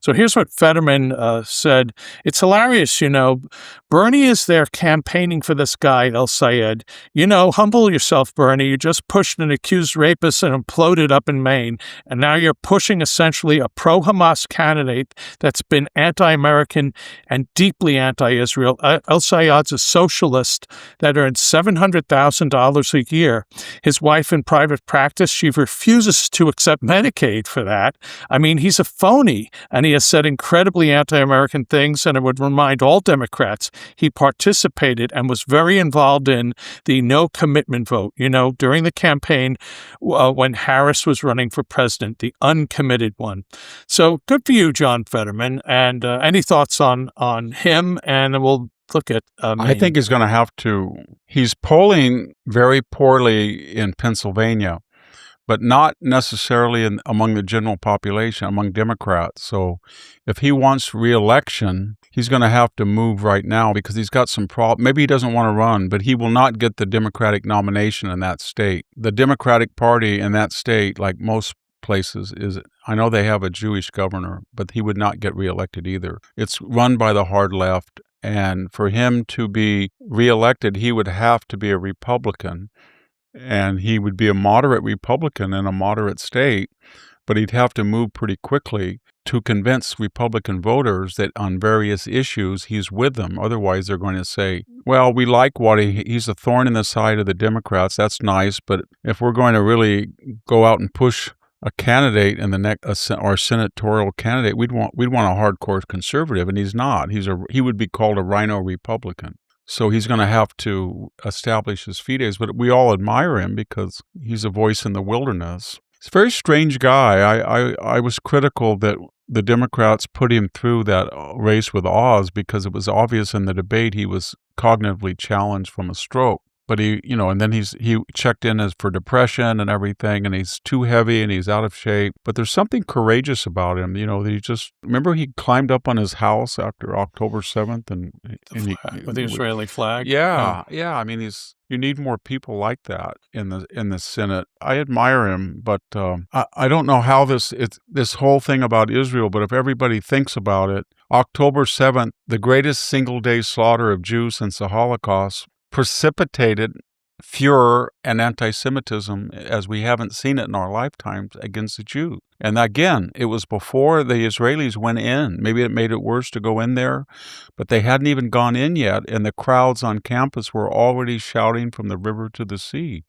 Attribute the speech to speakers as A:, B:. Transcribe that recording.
A: So here's what Fetterman said. It's hilarious, Bernie is there campaigning for this guy, El Sayed. Humble yourself, Bernie. You just pushed an accused rapist and imploded up in Maine. And now you're pushing essentially a pro-Hamas candidate that's been anti-American and deeply anti-Israel. El Sayed's a socialist that earns $700,000 a year. His wife in private practice, she refuses to accept Medicaid for that. I mean, he's a phony, and he has said incredibly anti-American things, and I would remind all Democrats he participated and was very involved in the no commitment vote, during the campaign when Harris was running for president, the uncommitted one. So good for you, John Fetterman. And any thoughts on him? And then we'll look at
B: I think he's going to have to. He's polling very poorly in Pennsylvania, but not necessarily among the general population, among Democrats. So if he wants re-election, he's going to have to move right now because he's got some problem. Maybe he doesn't want to run, but he will not get the Democratic nomination in that state. The Democratic Party in that state, like most places, I know they have a Jewish governor, but he would not get reelected either. It's run by the hard left, and for him to be reelected, he would have to be a Republican. And he would be a moderate Republican in a moderate state, but he'd have to move pretty quickly to convince Republican voters that on various issues he's with them. Otherwise, they're going to say, well, we like what he's a thorn in the side of the Democrats. That's nice, but if we're going to really go out and push a candidate in the next, our senatorial candidate, we'd want a hardcore conservative, and he's not. He would be called a rhino Republican. So he's going to have to establish his fides, but we all admire him because he's a voice in the wilderness. He's a very strange guy. I was critical that the Democrats put him through that race with Oz because it was obvious in the debate he was cognitively challenged from a stroke. But and then he checked in as for depression and everything, and he's too heavy and he's out of shape. But there's something courageous about him, that remember he climbed up on his house after October 7th
A: with the Israeli flag.
B: Yeah. I mean, you need more people like that in the Senate. I admire him, but I don't know how this whole thing about Israel. But if everybody thinks about it, October 7th, the greatest single-day slaughter of Jews since the Holocaust, precipitated furor and anti-Semitism as we haven't seen it in our lifetimes against the Jews. And again, it was before the Israelis went in. Maybe it made it worse to go in there, but they hadn't even gone in yet, and the crowds on campus were already shouting from the river to the sea.